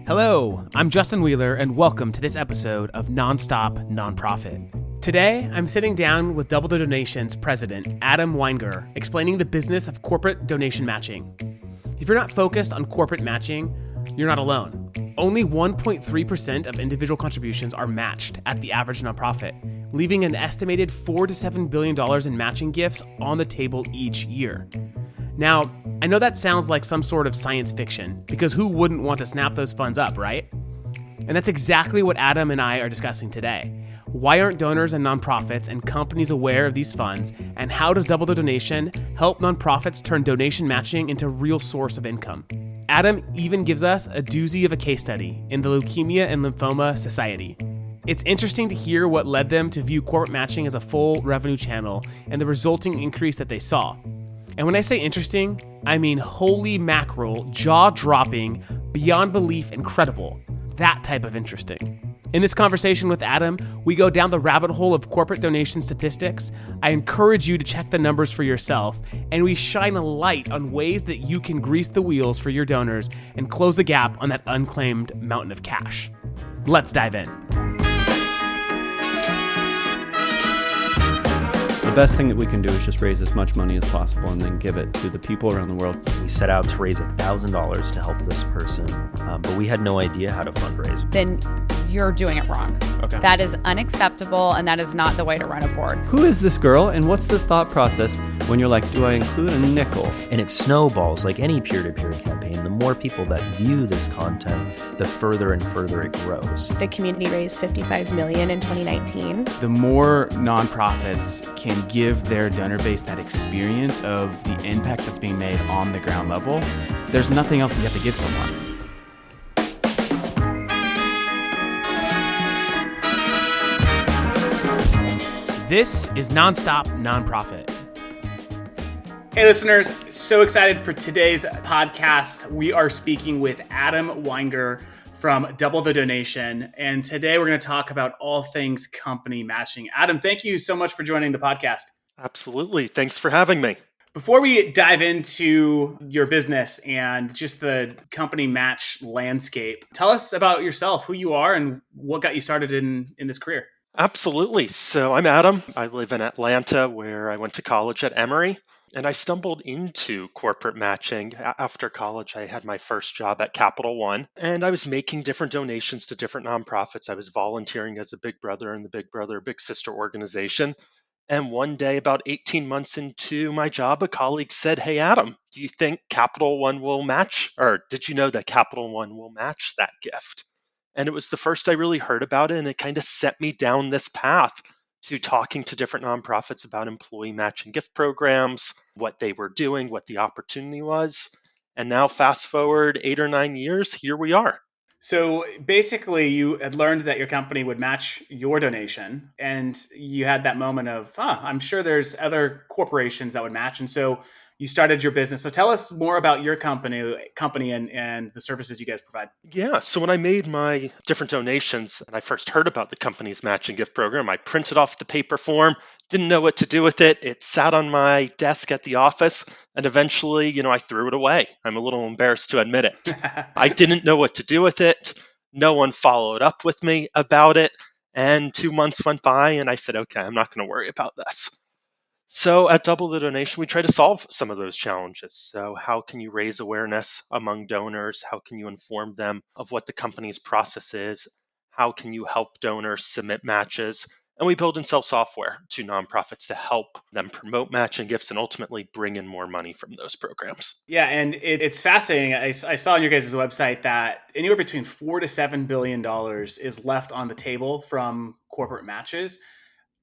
Hello, I'm Justin Wheeler, and welcome to this episode of Nonstop Nonprofit. Today, I'm sitting down with Double the Donation's president, Adam Weinger, explaining the business of corporate donation matching. If you're not focused on corporate matching, you're not alone. Only 1.3% of individual contributions are matched at the average nonprofit, leaving an estimated $4 to $7 billion in matching gifts on the table each year. Now, I know that sounds like some sort of science fiction, because who wouldn't want to snap those funds up, right? And that's exactly what Adam and I are discussing today. Why aren't donors and nonprofits and companies aware of these funds, and how does Double the Donation help nonprofits turn donation matching into a real source of income? Adam even gives us a doozy of a case study in the Leukemia and Lymphoma Society. It's interesting to hear what led them to view corporate matching as a full revenue channel and the resulting increase that they saw. And when I say interesting, I mean holy mackerel, jaw-dropping, beyond belief incredible. That type of interesting. In this conversation with Adam, we go down the rabbit hole of corporate donation statistics. I encourage you to check the numbers for yourself, and we shine a light on ways that you can grease the wheels for your donors and close the gap on that unclaimed mountain of cash. Let's dive in. The best thing that we can do is just raise as much money as possible and then give it to the people around the world. We set out to raise $1,000 to help this person, but we had no idea how to fundraise. Then you're doing it wrong. Okay. That is unacceptable, and that is not the way to run a board. Who is this girl, and what's the thought process when you're like, do I include a nickel? And it snowballs like any peer-to-peer campaign. The more people that view this content, the further and further it grows. The community raised $55 million in 2019. The more nonprofits can give their donor base that experience of the impact that's being made on the ground level, there's nothing else you have to give someone. This is Nonstop Nonprofit. Hey listeners, so excited for today's podcast. We are speaking with Adam Weinger from Double the Donation, and today we're going to talk about all things company matching. Adam, thank you so much for joining the podcast. Absolutely. Thanks for having me. Before we dive into your business and just the company match landscape, tell us about yourself, who you are, and what got you started in this career. Absolutely. So I'm Adam. I live in Atlanta, where I went to college at Emory, and I stumbled into corporate matching. After college, I had my first job at Capital One, and I was making different donations to different nonprofits. I was volunteering as a Big Brother in the Big Brother Big Sister organization. And one day, about 18 months into my job, a colleague said, "Hey, Adam, do you think Capital One will match, or did you know that Capital One will match that gift?" And it was the first I really heard about it, and it kind of set me down this path to talking to different nonprofits about employee matching gift programs, what they were doing, what the opportunity was. And now fast forward 8 or 9 years, here we are. So basically, you had learned that your company would match your donation, and you had that moment of, I'm sure there's other corporations that would match. And so you started your business. So tell us more about your company and the services you guys provide. Yeah, so when I made my different donations and I first heard about the company's matching gift program, I printed off the paper form, didn't know what to do with it. It sat on my desk at the office, and eventually, I threw it away. I'm a little embarrassed to admit it. I didn't know what to do with it. No one followed up with me about it. And 2 months went by, and I said, okay, I'm not going to worry about this. So at Double the Donation, we try to solve some of those challenges. So how can you raise awareness among donors? How can you inform them of what the company's process is? How can you help donors submit matches? And we build and sell software to nonprofits to help them promote matching gifts and ultimately bring in more money from those programs. Yeah, and it's fascinating. I saw on your guys' website that anywhere between $4 to $7 billion is left on the table from corporate matches.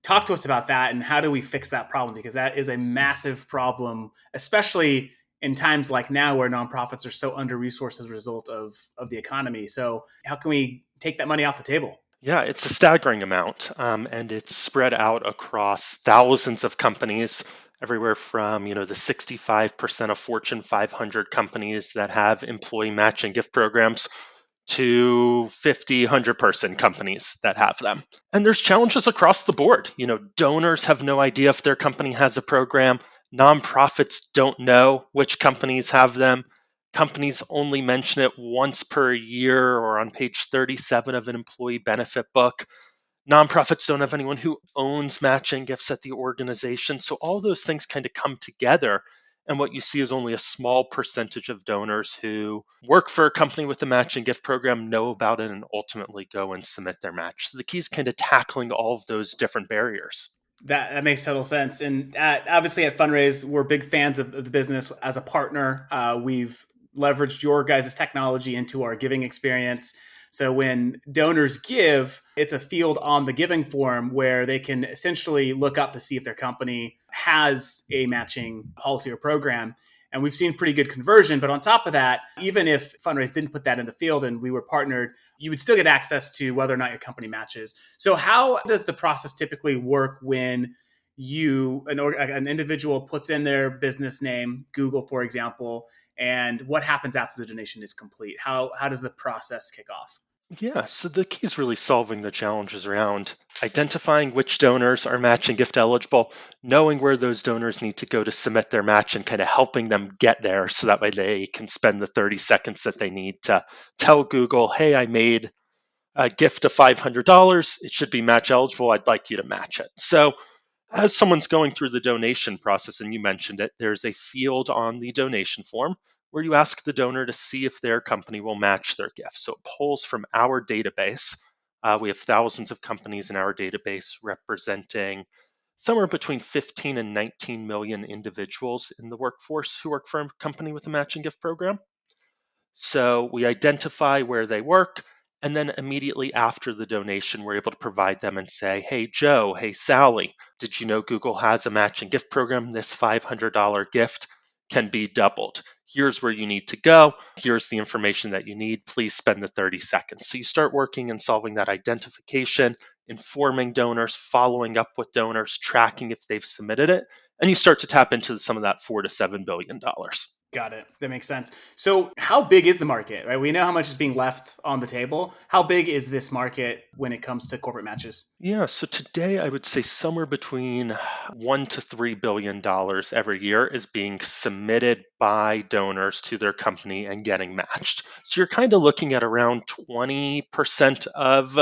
Talk to us about that, and how do we fix that problem? Because that is a massive problem, especially in times like now where nonprofits are so under-resourced as a result of the economy. So how can we take that money off the table? Yeah, it's a staggering amount, and it's spread out across thousands of companies, everywhere from the 65% of Fortune 500 companies that have employee matching gift programs to 50, 100-person companies that have them. And there's challenges across the board. Donors have no idea if their company has a program. Nonprofits don't know which companies have them. Companies only mention it once per year or on page 37 of an employee benefit book. Nonprofits don't have anyone who owns matching gifts at the organization. So all those things kind of come together. And what you see is only a small percentage of donors who work for a company with a matching gift program know about it and ultimately go and submit their match. So the key is kind of tackling all of those different barriers. That makes total sense. And obviously at Fundraise, we're big fans of the business as a partner. We've leveraged your guys' technology into our giving experience. So when donors give, it's a field on the giving form where they can essentially look up to see if their company has a matching policy or program. And we've seen pretty good conversion. But on top of that, even if Fundraise didn't put that in the field and we were partnered, you would still get access to whether or not your company matches. So how does the process typically work when an individual puts in their business name, Google, for example, and what happens after the donation is complete? How does the process kick off? Yeah, so the key is really solving the challenges around identifying which donors are match and gift eligible, knowing where those donors need to go to submit their match, and kind of helping them get there so that way they can spend the 30 seconds that they need to tell Google, hey, I made a gift of $500. It should be match eligible. I'd like you to match it. So as someone's going through the donation process, and you mentioned it, there's a field on the donation form where you ask the donor to see if their company will match their gift. So it pulls from our database. We have thousands of companies in our database representing somewhere between 15 and 19 million individuals in the workforce who work for a company with a matching gift program. So we identify where they work, and then immediately after the donation, we're able to provide them and say, hey, Joe, hey, Sally, did you know Google has a matching gift program? This $500 gift can be doubled. Here's where you need to go. Here's the information that you need. Please spend the 30 seconds. So you start working and solving that identification, informing donors, following up with donors, tracking if they've submitted it, and you start to tap into some of that $4 to $7 billion. Got it. That makes sense. So, how big is the market, right? We know how much is being left on the table. How big is this market when it comes to corporate matches? Yeah, so today I would say somewhere between $1 to $3 billion every year is being submitted by donors to their company and getting matched. So you're kind of looking at around 20% of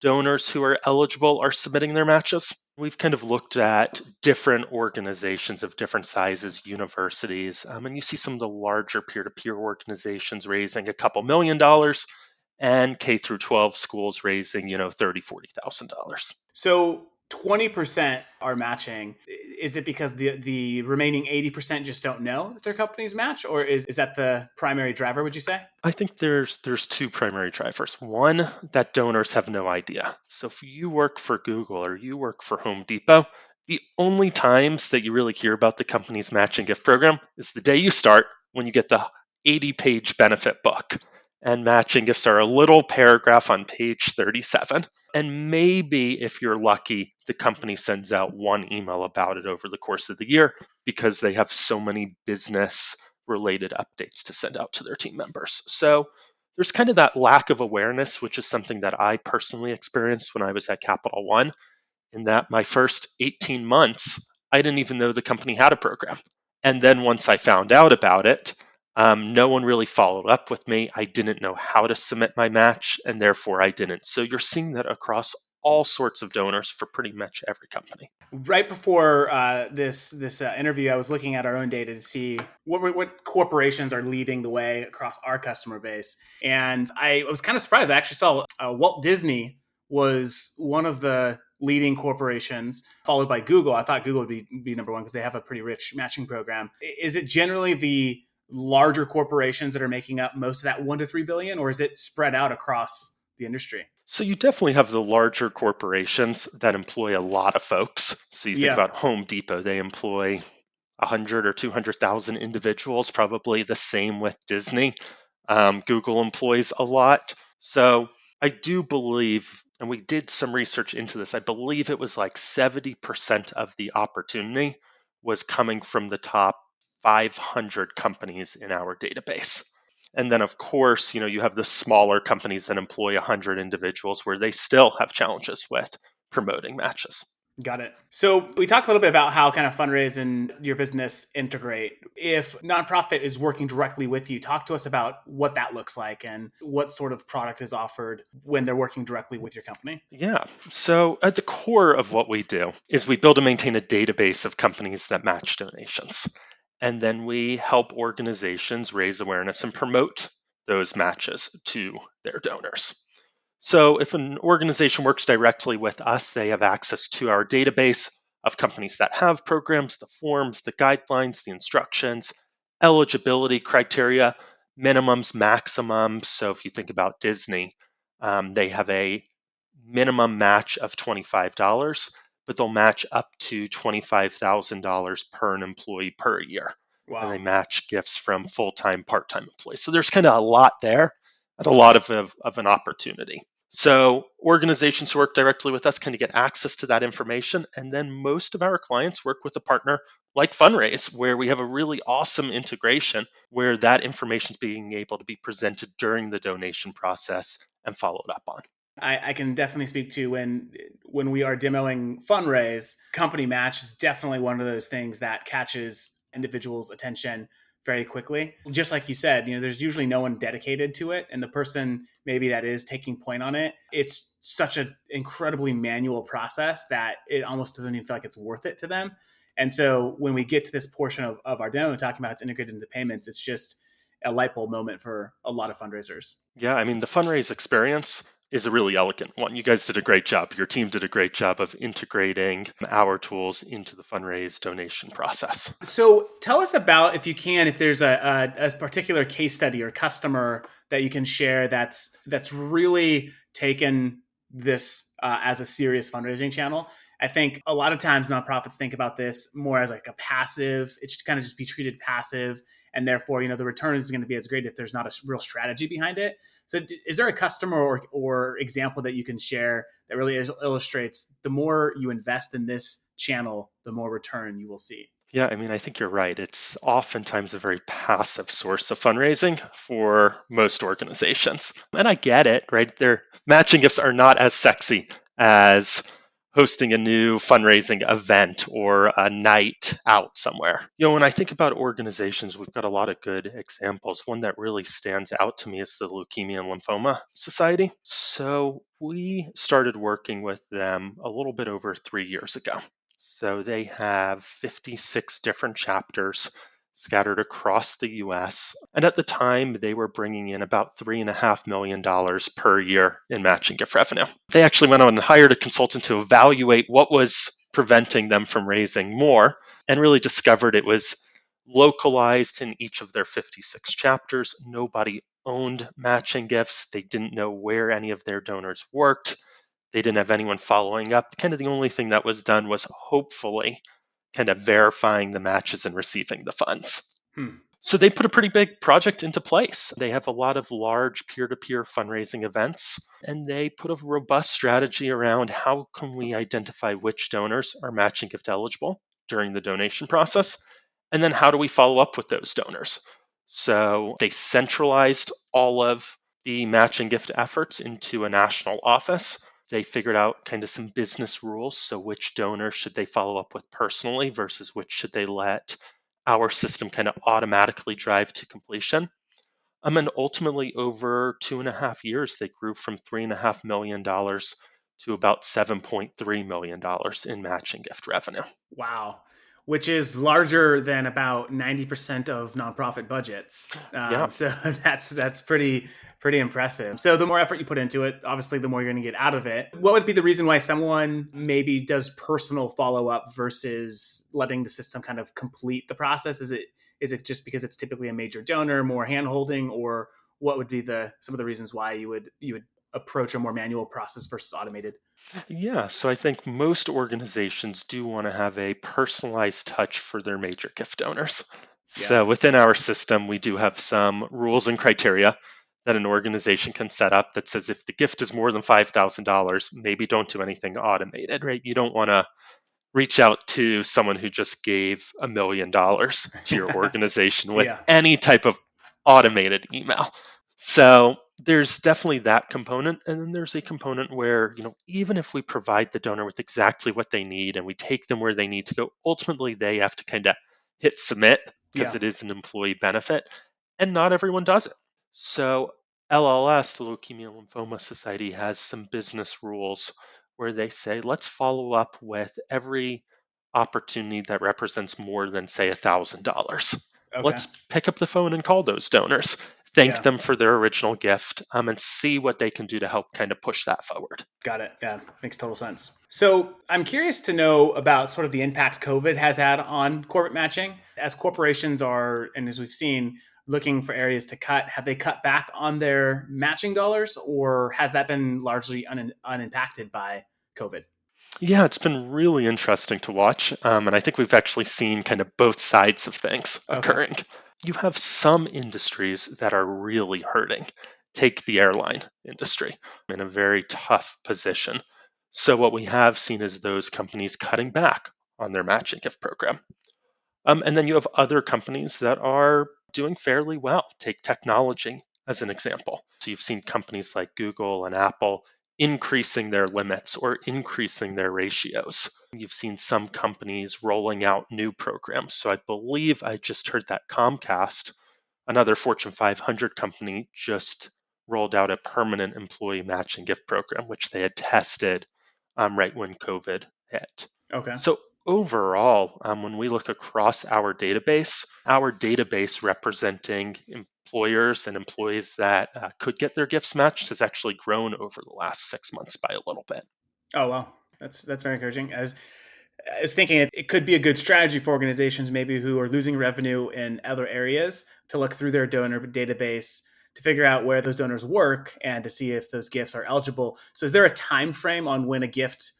donors who are eligible are submitting their matches. We've kind of looked at different organizations of different sizes, universities, and you see some of the larger peer-to-peer organizations raising a couple $1 million, and K through 12 schools raising, $30,000 to $40,000. So, 20% are matching. Is it because the remaining 80% just don't know that their companies match, or is that the primary driver, would you say? I think there's two primary drivers. One, that donors have no idea. So if you work for Google or you work for Home Depot, the only times that you really hear about the company's matching gift program is the day you start, when you get the 80-page benefit book. And matching gifts are a little paragraph on page 37. And maybe if you're lucky, the company sends out one email about it over the course of the year because they have so many business related updates to send out to their team members. So there's kind of that lack of awareness, which is something that I personally experienced when I was at Capital One, in that my first 18 months, I didn't even know the company had a program. And then once I found out about it, no one really followed up with me. I didn't know how to submit my match, and therefore I didn't. So you're seeing that across all sorts of donors for pretty much every company. Right before this interview, I was looking at our own data to see what corporations are leading the way across our customer base, and I was kind of surprised. I actually saw Walt Disney was one of the leading corporations, followed by Google. I thought Google would be number one because they have a pretty rich matching program. Is it generally the larger corporations that are making up most of that 1 to 3 billion, or is it spread out across the industry? So you definitely have the larger corporations that employ a lot of folks. So you think Yeah. about Home Depot, they employ 100 or 200,000 individuals, probably the same with Disney. Google employs a lot. So I do believe, and we did some research into this, I believe it was like 70% of the opportunity was coming from the top 500 companies in our database. And then, of course, you have the smaller companies that employ 100 individuals where they still have challenges with promoting matches. Got it. So we talked a little bit about how kind of fundraise and your business integrate. If nonprofit is working directly with you, talk to us about what that looks like and what sort of product is offered when they're working directly with your company. Yeah. So at the core of what we do is we build and maintain a database of companies that match donations. And then we help organizations raise awareness and promote those matches to their donors. So if an organization works directly with us, they have access to our database of companies that have programs, the forms, the guidelines, the instructions, eligibility criteria, minimums, maximums. So if you think about Disney, they have a minimum match of $25, but they'll match up to $25,000 per an employee per year. And they Wow. match gifts from full-time, part-time employees. So there's kind of a lot there and a lot of an opportunity. So organizations who work directly with us kind of get access to that information. And then most of our clients work with a partner like Fundraise, where we have a really awesome integration where that information is being able to be presented during the donation process and followed up on. I can definitely speak to when we are demoing fundraise, company match is definitely one of those things that catches individuals' attention very quickly. Just like you said, there's usually no one dedicated to it, and the person maybe that is taking point on it, it's such an incredibly manual process that it almost doesn't even feel like it's worth it to them. And so when we get to this portion of our demo talking about it's integrated into payments, it's just a light bulb moment for a lot of fundraisers. Yeah, I mean, the Fundraise experience is a really elegant one. You guys did a great job. Your team did a great job of integrating our tools into the Fundraise donation process. So tell us about, if you can, if there's a particular case study or customer that you can share that's really taken this as a serious fundraising channel. I think a lot of times nonprofits think about this more as like a passive. It should kind of just be treated passive, and therefore, the return is going to be as great if there's not a real strategy behind it. So, is there a customer or example that you can share that really illustrates the more you invest in this channel, the more return you will see? Yeah, I mean, I think you're right. It's oftentimes a very passive source of fundraising for most organizations. And I get it, right? Their matching gifts are not as sexy as hosting a new fundraising event or a night out somewhere. When I think about organizations, we've got a lot of good examples. One that really stands out to me is the Leukemia and Lymphoma Society. So we started working with them a little bit over 3 years ago. So they have 56 different chapters scattered across the US. And at the time, they were bringing in about $3.5 million per year in matching gift revenue. They actually went on and hired a consultant to evaluate what was preventing them from raising more and really discovered it was localized in each of their 56 chapters. Nobody owned matching gifts. They didn't know where any of their donors worked. They didn't have anyone following up. Kind of the only thing that was done was hopefully kind of verifying the matches and receiving the funds. Hmm. So they put a pretty big project into place. They have a lot of large peer-to-peer fundraising events, and they put a robust strategy around how can we identify which donors are matching gift eligible during the donation process, and then how do we follow up with those donors. So they centralized all of the matching gift efforts into a national office. They figured out kind of some business rules. So which donors should they follow up with personally versus which should they let our system kind of automatically drive to completion. And ultimately, over 2.5 years, they grew from $3.5 million to about $7.3 million in matching gift revenue. Wow. Which is larger than about 90% of nonprofit budgets. Yeah. So that's pretty impressive. So the more effort you put into it, obviously, the more you're going to get out of it. What would be the reason why someone maybe does personal follow up versus letting the system kind of complete the process? Is it just because it's typically a major donor, more hand holding, or what would be some of the reasons why you would approach a more manual process versus automated? Yeah, so I think most organizations do want to have a personalized touch for their major gift donors. Yeah. So within our system, we do have some rules and criteria that an organization can set up that says if the gift is more than $5,000, maybe don't do anything automated, right? You don't want to reach out to someone who just gave $1 million to your organization with Yeah. any type of automated email. So There's definitely that component, and then there's a component where, even if we provide the donor with exactly what they need and we take them where they need to go, ultimately they have to kind of hit submit because Yeah. it is an employee benefit, and not everyone does it. So LLS, the Leukemia Lymphoma Society, has some business rules where they say, let's follow up with every opportunity that represents more than, say, $1,000. Okay. Let's pick up the phone and call those donors, thank Yeah. them for their original gift, and see what they can do to help kind of push that forward. Got it. Yeah, makes total sense. So I'm curious to know about sort of the impact COVID has had on corporate matching. As corporations are, and as we've seen, looking for areas to cut, have they cut back on their matching dollars, or has that been largely unimpacted by COVID? Yeah, it's been really interesting to watch. And I think we've actually seen kind of both sides of things Okay. occurring. You have some industries that are really hurting. Take the airline industry in a very tough position. So, what we have seen is those companies cutting back on their matching gift program. And then you have other companies that are doing fairly well. Take technology as an example. So you've seen companies like Google and Apple increasing their limits or increasing their ratios. You've seen some companies rolling out new programs. So I believe I just heard that Comcast, another Fortune 500 company, just rolled out a permanent employee matching gift program, which they had tested right when COVID hit. Okay. So overall, when we look across our database representing employers and employees that could get their gifts matched has actually grown over the last 6 months by a little bit. Oh wow, that's very encouraging. As I was thinking, it could be a good strategy for organizations maybe who are losing revenue in other areas to look through their donor database to figure out where those donors work and to see if those gifts are eligible. So, is there a time frame on when a gift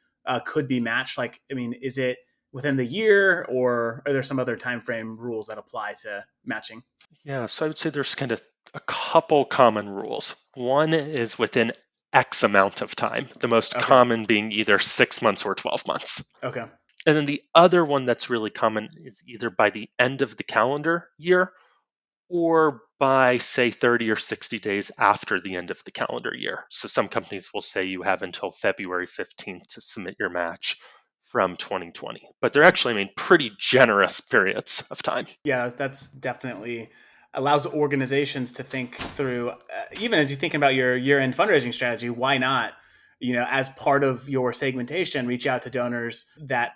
could be matched? Like, I mean, is it within the year, or are there some other time frame rules that apply to matching? Yeah, so I would say there's kind of a couple common rules. One is within X amount of time, the most Okay. common being either 6 months or 12 months. Okay. And then the other one that's really common is either by the end of the calendar year or by, say, 30 or 60 days after the end of the calendar year. So some companies will say you have until February 15th to submit your match from 2020, but they're actually, pretty generous periods of time. Yeah, that's definitely allows organizations to think through, even as you think about your year-end fundraising strategy, why not, as part of your segmentation, reach out to donors that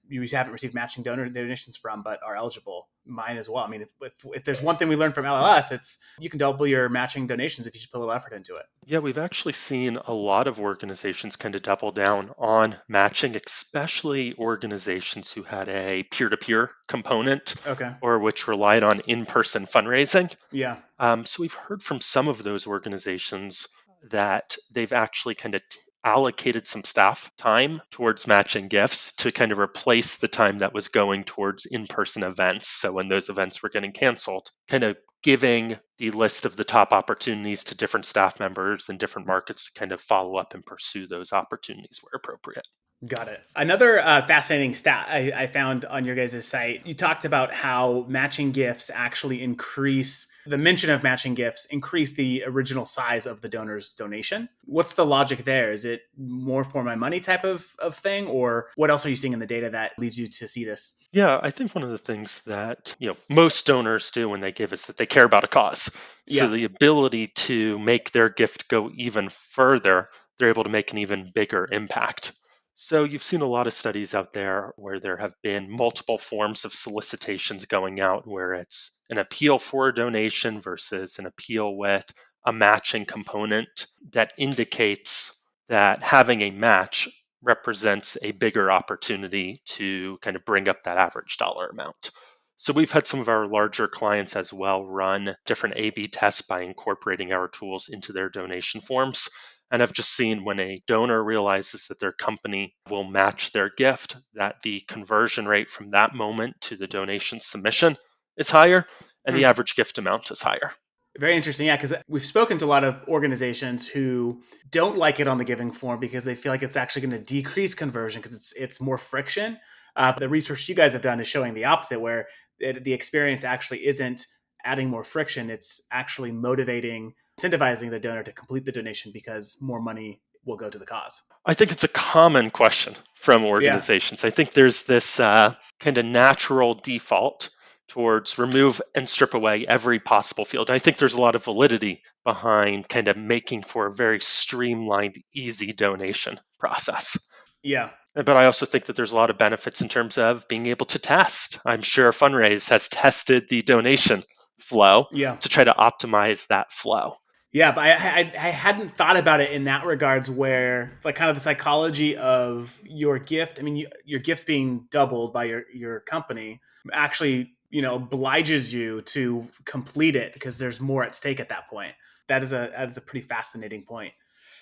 you haven't received matching donor donations from, but are eligible. Mine as well. I mean, if there's one thing we learned from LLS, it's you can double your matching donations if you just put a little effort into it. Yeah, we've actually seen a lot of organizations kind of double down on matching, especially organizations who had a peer to peer component Okay. or which relied on in person fundraising. Yeah. So we've heard from some of those organizations that they've actually kind of allocated some staff time towards matching gifts to kind of replace the time that was going towards in-person events. So when those events were getting canceled, kind of giving the list of the top opportunities to different staff members in different markets to kind of follow up and pursue those opportunities where appropriate. Got it. Another fascinating stat I found on your guys' site, you talked about how matching gifts actually increase the mention of matching gifts, increase the original size of the donor's donation. What's the logic there? Is it more for my money type of thing? Or what else are you seeing in the data that leads you to see this? Yeah, I think one of the things that most donors do when they give is that they care about a cause. So Yeah. the ability to make their gift go even further, they're able to make an even bigger impact. So you've seen a lot of studies out there where there have been multiple forms of solicitations going out where it's an appeal for a donation versus an appeal with a matching component that indicates that having a match represents a bigger opportunity to kind of bring up that average dollar amount. So we've had some of our larger clients as well run different A/B tests by incorporating our tools into their donation forms. And I've just seen when a donor realizes that their company will match their gift, that the conversion rate from that moment to the donation submission is higher and the Hmm. average gift amount is higher. Very interesting. Yeah, because we've spoken to a lot of organizations who don't like it on the giving form because they feel like it's actually going to decrease conversion because it's more friction. The research you guys have done is showing the opposite, where the experience actually isn't adding more friction. It's actually motivating, incentivizing the donor to complete the donation because more money will go to the cause. I think it's a common question from Yeah. organizations. I think there's this kind of natural default towards remove and strip away every possible field. I think there's a lot of validity behind kind of making for a very streamlined, easy donation process. Yeah. But I also think that there's a lot of benefits in terms of being able to test. I'm sure Fundraise has tested the donation flow Yeah. to try to optimize that flow. Yeah, but I hadn't thought about it in that regards, where like kind of the psychology of your gift. I mean, your gift being doubled by your company actually, obliges you to complete it because there's more at stake at that point. That is a pretty fascinating point.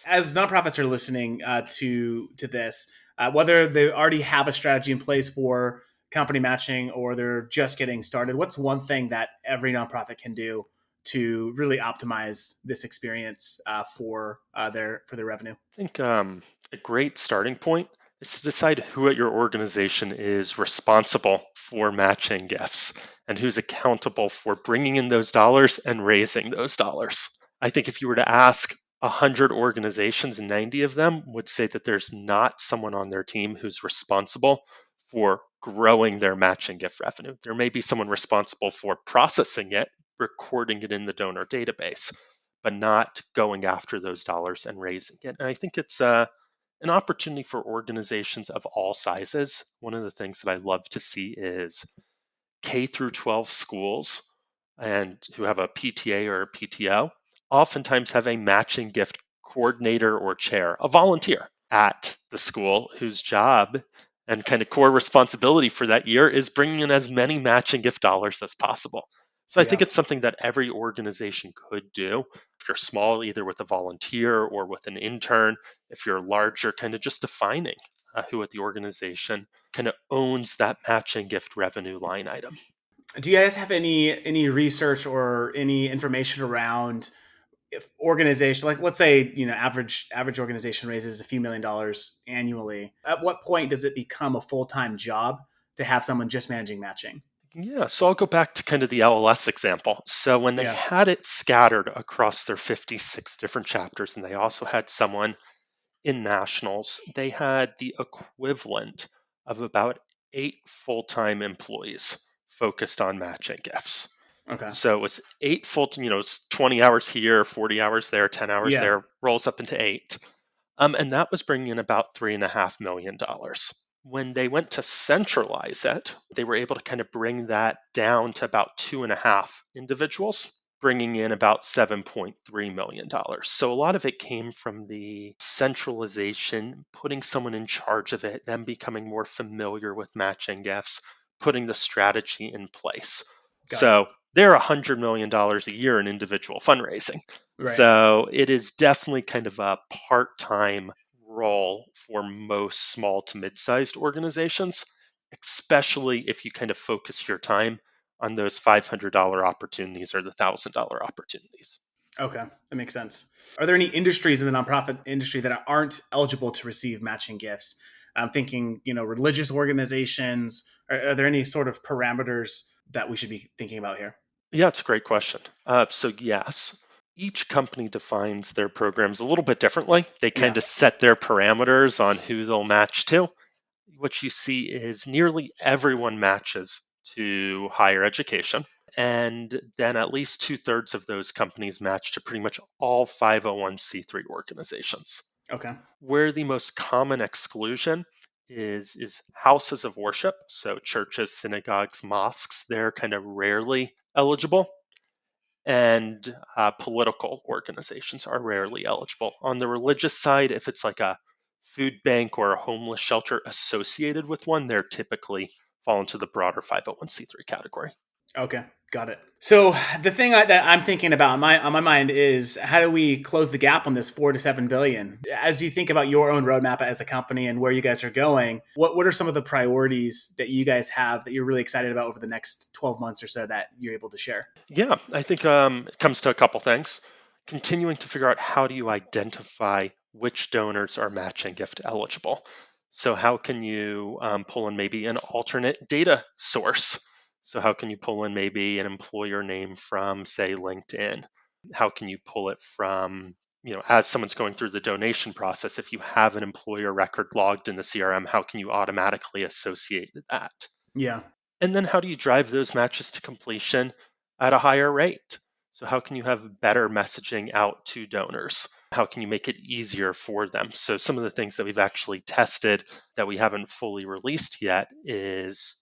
As nonprofits are listening to this, whether they already have a strategy in place for company matching or they're just getting started, what's one thing that every nonprofit can do to really optimize this experience for their revenue? I think a great starting point is to decide who at your organization is responsible for matching gifts and who's accountable for bringing in those dollars and raising those dollars. I think if you were to ask 100 organizations, 90 of them would say that there's not someone on their team who's responsible for growing their matching gift revenue. There may be someone responsible for processing it, recording it in the donor database, but not going after those dollars and raising it. And I think it's an opportunity for organizations of all sizes. One of the things that I love to see is K through 12 schools and who have a PTA or a PTO oftentimes have a matching gift coordinator or chair, a volunteer at the school whose job and kind of core responsibility for that year is bringing in as many matching gift dollars as possible. So I think Yeah. it's something that every organization could do. If you're small, either with a volunteer or with an intern. If you're larger, kind of just defining who at the organization kind of owns that matching gift revenue line item. Do you guys have any research or any information around if organization, like let's say average organization raises a few $1 million annually, at what point does it become a full-time job to have someone just managing matching? Yeah, so I'll go back to kind of the LLS example. So when they Yeah. had it scattered across their 56 different chapters, and they also had someone in nationals, they had the equivalent of about 8 full-time employees focused on matching gifts. Okay. So it was 8 full, it's 20 hours here, 40 hours there, 10 hours Yeah. there, rolls up into eight. And that was bringing in about $3.5 million. When they went to centralize it, they were able to kind of bring that down to about 2.5 individuals, bringing in about $7.3 million. So a lot of it came from the centralization, putting someone in charge of it, them becoming more familiar with matching gifts, putting the strategy in place. Got it. So they're $100 million a year in individual fundraising. Right. So it is definitely kind of a part-time role for most small to mid-sized organizations, especially if you kind of focus your time on those $500 opportunities or the $1,000 opportunities. Okay, that makes sense. Are there any industries in the nonprofit industry that aren't eligible to receive matching gifts? I'm thinking, religious organizations. Are there any sort of parameters that we should be thinking about here? Yeah, it's a great question. So yes, each company defines their programs a little bit differently. They kind Yeah. of set their parameters on who they'll match to. What you see is nearly everyone matches to higher education. And then at least 2/3 of those companies match to pretty much all 501c3 organizations. Okay. Where the most common exclusion is houses of worship. So churches, synagogues, mosques, they're kind of rarely eligible. And political organizations are rarely eligible. On the religious side, if it's like a food bank or a homeless shelter associated with one, they're typically fall into the broader 501c3 category. Okay, got it. So the thing that I'm thinking about on my mind is how do we close the gap on this 4 to 7 billion? As you think about your own roadmap as a company and where you guys are going, what are some of the priorities that you guys have that you're really excited about over the next 12 months or so that you're able to share? Yeah, I think it comes to a couple things. Continuing to figure out how do you identify which donors are matching gift eligible. So how can you pull in maybe an alternate data source? So how can you pull in maybe an employer name from, say, LinkedIn? How can you pull it from, as someone's going through the donation process, if you have an employer record logged in the CRM, how can you automatically associate that? Yeah. And then how do you drive those matches to completion at a higher rate? So how can you have better messaging out to donors? How can you make it easier for them? So some of the things that we've actually tested that we haven't fully released yet is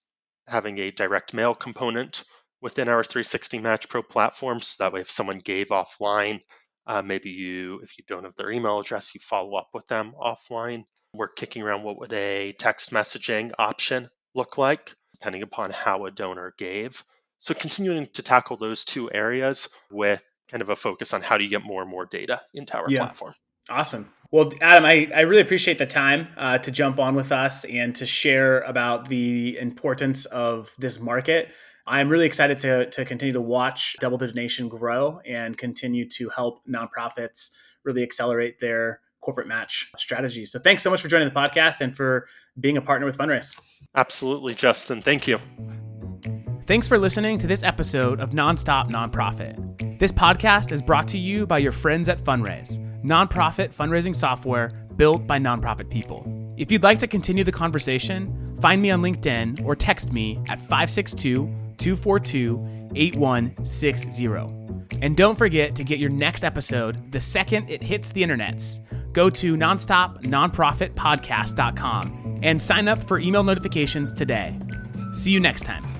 having a direct mail component within our 360 Match Pro platform. So that way, if someone gave offline, maybe if you don't have their email address, you follow up with them offline. We're kicking around what would a text messaging option look like, depending upon how a donor gave. So continuing to tackle those two areas with kind of a focus on how do you get more and more data into our Yeah. platform. Awesome. Well, Adam, I really appreciate the time to jump on with us and to share about the importance of this market. I'm really excited to continue to watch Double the Donation grow and continue to help nonprofits really accelerate their corporate match strategies. So thanks so much for joining the podcast and for being a partner with Fundraise. Absolutely, Justin. Thank you. Thanks for listening to this episode of Nonstop Nonprofit. This podcast is brought to you by your friends at Fundraise, nonprofit fundraising software built by nonprofit people. If you'd like to continue the conversation, find me on LinkedIn or text me at 562-242-8160. And don't forget to get your next episode the second it hits the internets. Go to nonstopnonprofitpodcast.com and sign up for email notifications today. See you next time.